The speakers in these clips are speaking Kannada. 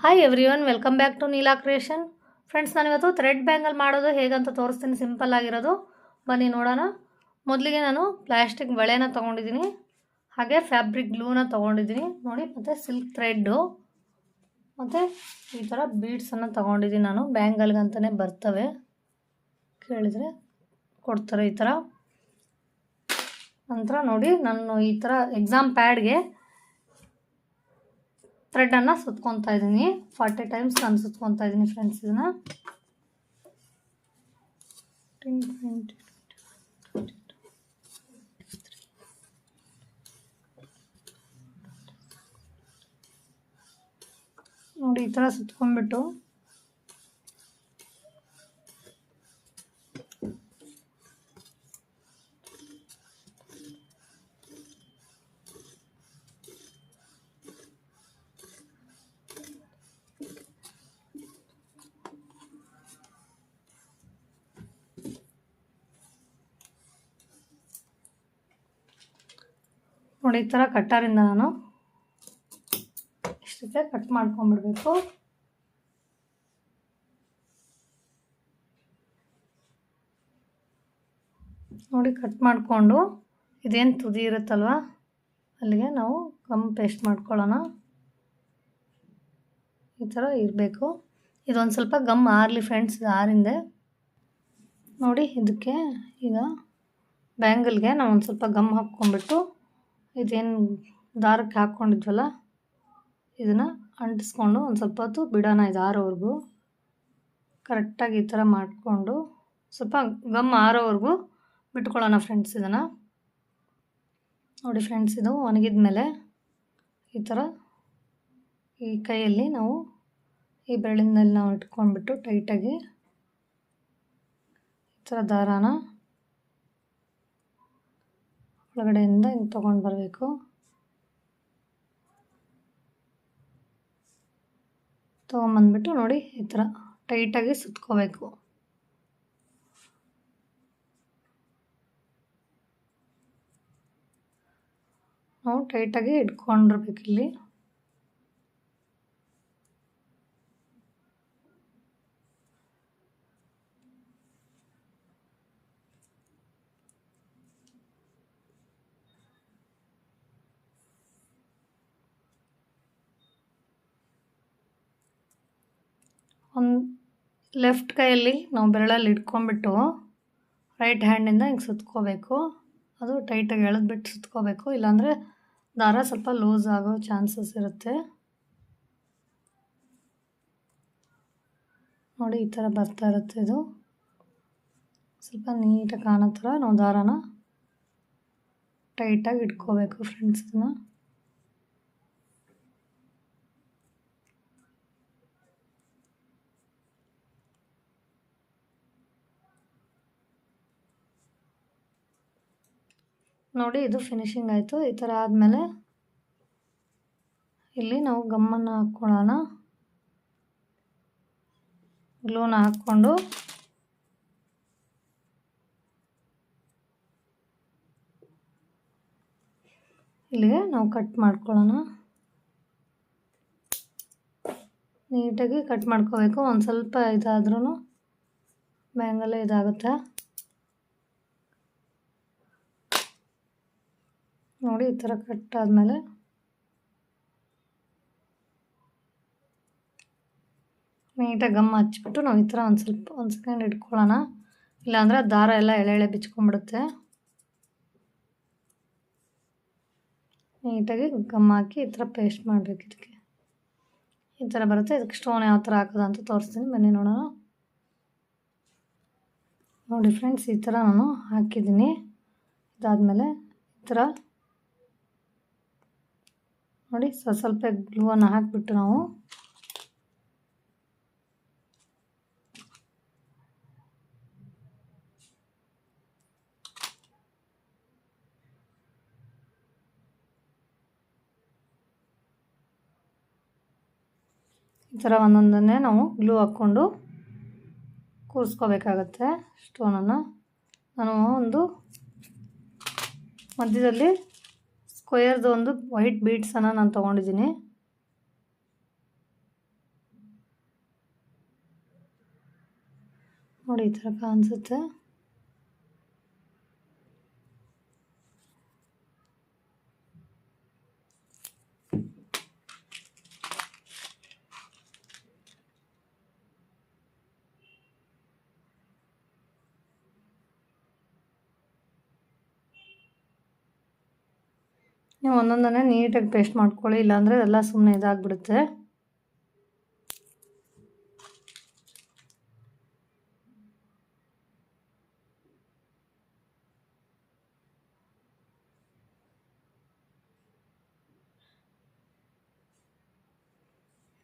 Hi everyone, welcome back to Neela creation. Friends, ನಾನಿವತ್ತು ಥ್ರೆಡ್ ಬ್ಯಾಂಗಲ್ ಮಾಡೋದು ಹೇಗಂತ ತೋರಿಸ್ತೀನಿ. ಸಿಂಪಲ್ ಆಗಿರೋದು, ಬನ್ನಿ ನೋಡೋಣ. ಮೊದಲಿಗೆ ನಾನು ಪ್ಲಾಸ್ಟಿಕ್ ಬಳೆನ ತೊಗೊಂಡಿದ್ದೀನಿ, ಹಾಗೆ ಫ್ಯಾಬ್ರಿಕ್ ಗ್ಲೂನ ತೊಗೊಂಡಿದ್ದೀನಿ ನೋಡಿ, ಮತ್ತು ಸಿಲ್ಕ್ ಥ್ರೆಡ್ಡು, ಮತ್ತು ಈ ಥರ ಬೀಡ್ಸನ್ನು ತೊಗೊಂಡಿದ್ದೀನಿ. ನಾನು ಬ್ಯಾಂಗಲ್ಗಂತಲೇ ಬರ್ತವೆ, ಕೇಳಿದರೆ ಕೊಡ್ತಾರೆ ಈ ಥರ. ನಂತರ ನೋಡಿ, ನಾನು ಈ ಥರ ಎಕ್ಸಾಮ್ ಪ್ಯಾಡ್ಗೆ ಥ್ರೆಡನ್ನು ಸುತ್ಕೊತಾ ಇದ್ದೀನಿ. 40 ಟೈಮ್ಸ್ ನಾನು ಸುತ್ಕೊತಾ ಇದ್ದೀನಿ ಫ್ರೆಂಡ್ಸ್. ಇದನ್ನು ನೋಡಿ, ಈ ಥರ ಸುತ್ಕೊಂಡ್ಬಿಟ್ಟು ನೋಡಿ, ಈ ಥರ ಕಟ್ಟರಿಂದ ನಾನು ಇಷ್ಟಕ್ಕೆ ಕಟ್ ಮಾಡ್ಕೊಂಡ್ಬಿಡ್ಬೇಕು. ನೋಡಿ, ಕಟ್ ಮಾಡಿಕೊಂಡು ಇದೇನು ತುದಿ ಇರುತ್ತಲ್ವ ಅಲ್ಲಿಗೆ ನಾವು ಗಮ್ ಪೇಸ್ಟ್ ಮಾಡ್ಕೊಳ್ಳೋಣ. ಈ ಥರ ಇರಬೇಕು. ಇದೊಂದು ಸ್ವಲ್ಪ ಗಮ್ ಆರಲಿ ಫ್ರೆಂಡ್ಸ್, ಇದು ಆರಿಂದೆ. ನೋಡಿ, ಇದಕ್ಕೆ ಈಗ ಬ್ಯಾಂಗಲ್ಗೆ ನಾವು ಒಂದು ಸ್ವಲ್ಪ ಗಮ್ ಹಾಕ್ಕೊಂಡ್ಬಿಟ್ಟು ಇದೇನು ದಾರಕ್ಕೆ ಹಾಕ್ಕೊಂಡಿದ್ವಲ್ಲ ಇದನ್ನು ಅಂಟಿಸ್ಕೊಂಡು ಒಂದು ಸ್ವಲ್ಪ ಹೊತ್ತು ಬಿಡೋಣ, ಇದು ಆರೋವರೆಗೂ. ಕರೆಕ್ಟಾಗಿ ಈ ಥರ ಮಾಡಿಕೊಂಡು ಸ್ವಲ್ಪ ಗಮ್ ಆರೋವರೆಗೂ ಬಿಟ್ಕೊಳ್ಳೋಣ ಫ್ರೆಂಡ್ಸ್. ಇದನ್ನು ನೋಡಿ ಫ್ರೆಂಡ್ಸ್, ಇದು ಒಣಗಿದ ಮೇಲೆ ಈ ಥರ ಈ ಕೈಯಲ್ಲಿ ನಾವು ಈ ಬೆರಳಿನಲ್ಲಿ ನಾವು ಇಟ್ಕೊಂಡ್ಬಿಟ್ಟು ಟೈಟಾಗಿ ಈ ಥರ ದಾರಾನ ಒಳಗಡೆಯಿಂದ ಹಿಂಗೆ ತೊಗೊಂಡು ಬರಬೇಕು. ತೊಗೊಂಬಂದ್ಬಿಟ್ಟು ನೋಡಿ, ಈ ಥರ ಟೈಟಾಗಿ ಸುತ್ಕೋಬೇಕು. ನಾವು ಟೈಟಾಗಿ ಇಟ್ಕೊಂಡಿರ್ಬೇಕು ಇಲ್ಲಿ. ಒಂದು ಲೆಫ್ಟ್ ಕೈಯಲ್ಲಿ ನಾವು ಬೆರಳಲ್ಲಿ ಇಟ್ಕೊಂಡ್ಬಿಟ್ಟು ರೈಟ್ ಹ್ಯಾಂಡಿಂದ ಹಿಂಗೆ ಸುತ್ಕೋಬೇಕು. ಅದು ಟೈಟಾಗಿ ಎಳೆದ್ಬಿಟ್ಟು ಸುತ್ಕೋಬೇಕು, ಇಲ್ಲಾಂದರೆ ದಾರ ಸ್ವಲ್ಪ ಲೂಸ್ ಆಗೋ ಚಾನ್ಸಸ್ ಇರುತ್ತೆ. ನೋಡಿ, ಈ ಥರ ಬರ್ತಾ ಇರುತ್ತೆ. ಇದು ಸ್ವಲ್ಪ ನೀಟಾಗಿ ಕಾಣೋ ಥರ ನಾವು ದಾರಾನ ಟೈಟಾಗಿ ಇಟ್ಕೋಬೇಕು ಫ್ರೆಂಡ್ಸ್. ಇದನ್ನು ನೋಡಿ, ಇದು ಫಿನಿಶಿಂಗ್ ಆಯಿತು. ಈ ಥರ ಆದಮೇಲೆ ಇಲ್ಲಿ ನಾವು ಗಮ್ಮನ್ನು ಹಾಕ್ಕೊಳ್ಳೋಣ. ಗ್ಲೂನ ಹಾಕ್ಕೊಂಡು ಇಲ್ಲಿಗೆ ನಾವು ಕಟ್ ಮಾಡ್ಕೊಳ್ಳೋಣ. ನೀಟಾಗಿ ಕಟ್ ಮಾಡ್ಕೋಬೇಕು. ಒಂದು ಸ್ವಲ್ಪ ಇದಾದ್ರೂ ಬ್ಯಾಂಗಲ್ಲೇ ಇದಾಗುತ್ತೆ. ನೋಡಿ, ಈ ಥರ ಕಟ್ ಆದಮೇಲೆ ನೀಟಾಗಿ ಗಮ್ ಹಚ್ಬಿಟ್ಟು ನಾವು ಈ ಥರ ಒಂದು ಸೆಕೆಂಡ್ ಇಟ್ಕೊಳ್ಳೋಣ, ಇಲ್ಲಾಂದರೆ ದಾರ ಎಲ್ಲ ಎಳೆ ಬಿಚ್ಕೊಂಡ್ಬಿಡುತ್ತೆ. ನೀಟಾಗಿ ಗಮ್ ಹಾಕಿ ಈ ಥರ ಪೇಸ್ಟ್ ಮಾಡಬೇಕು. ಇದಕ್ಕೆ ಈ ಥರ ಬರುತ್ತೆ. ಇದಕ್ಕೆ ಸ್ಟೋನ್ ಯಾವ ಥರ ಹಾಕೋದು ಅಂತ ತೋರಿಸ್ತೀನಿ, ಬನ್ನಿ ನೋಡೋಣ. ನೋಡಿ ಫ್ರೆಂಡ್ಸ್, ಈ ಥರ ನಾನು ಹಾಕಿದ್ದೀನಿ. ಇದಾದಮೇಲೆ ಈ ಥರ ನೋಡಿ, ಸ್ವಲ್ಪ ಗ್ಲೂವನ್ನು ಹಾಕಿಬಿಟ್ಟು ನಾವು ಈ ಥರ ಒಂದೊಂದನ್ನೇ ನಾವು ಗ್ಲೂ ಹಾಕ್ಕೊಂಡು ಕೂರಿಸ್ಕೋಬೇಕಾಗತ್ತೆ ಸ್ಟೋನನ್ನು. ನಾನು ಒಂದು ಮಧ್ಯದಲ್ಲಿ ಸ್ಕ್ವೇರ್ದು ಒಂದು ವೈಟ್ ಬೀಡ್ಸನ್ನು ನಾನು ತೊಗೊಂಡಿದ್ದೀನಿ. ನೋಡಿ ಈ ಥರ ಕಾಣಿಸುತ್ತೆ. ನೀವು ಒಂದೊಂದನ್ನೇ ನೀಟಾಗಿ ಪೇಸ್ಟ್ ಮಾಡ್ಕೊಳ್ಳಿ, ಇಲ್ಲಾಂದರೆ ಎಲ್ಲ ಸುಮ್ಮನೆ ಇದಾಗಿಬಿಡುತ್ತೆ.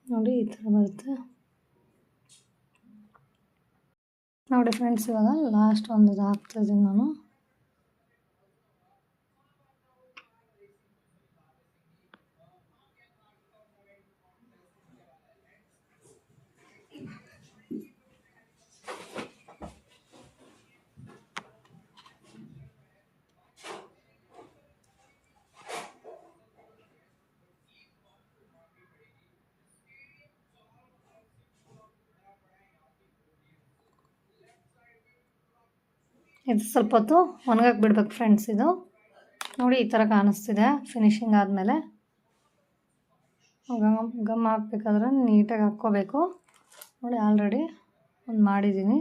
ನೋಡಿ ಈ ಥರ ಬರುತ್ತೆ. ನೋಡಿ ಫ್ರೆಂಡ್ಸ್, ಇವಾಗ ಲಾಸ್ಟ್ ಒಂದು ಹಾಕ್ತಾಯಿದ್ದೀನಿ ನಾನು. ಇದು ಸ್ವಲ್ಪ ಹೊತ್ತು ಒಣಗಕ್ಕೆ ಬಿಡ್ಬೇಕು ಫ್ರೆಂಡ್ಸ್. ಇದು ನೋಡಿ ಈ ಥರ ಕಾಣಿಸ್ತಿದೆ ಫಿನಿಶಿಂಗ್ ಆದಮೇಲೆ. ಗಮ್ ಹಾಕಬೇಕಾದ್ರೆ ನೀಟಾಗಿ ಹಾಕ್ಕೋಬೇಕು. ನೋಡಿ ಆಲ್ರೆಡಿ ಒಂದು ಮಾಡಿದ್ದೀನಿ.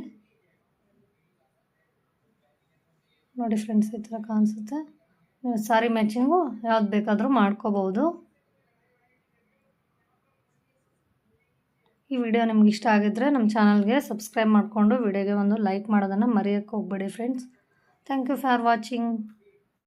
ನೋಡಿ ಫ್ರೆಂಡ್ಸ್, ಈ ಥರ ಕಾಣಿಸುತ್ತೆ. ನೀವು ಸಾರಿ ಮ್ಯಾಚಿಂಗು ಯಾವ್ದು ಬೇಕಾದರೂ ಮಾಡ್ಕೋಬೋದು. ಈ ವಿಡಿಯೋ ನಿಮ್ಗೆ ಇಷ್ಟ ಆಗಿದ್ದರೆ ನಮ್ಮ ಚಾನಲ್ಗೆ ಸಬ್ಸ್ಕ್ರೈಬ್ ಮಾಡಿಕೊಂಡು ವಿಡಿಯೋಗೆ ಒಂದು ಲೈಕ್ ಮಾಡೋದನ್ನು ಮರೆಯೋಕ್ಕೆ ಹೋಗಬೇಡಿ friends. Thank you for watching.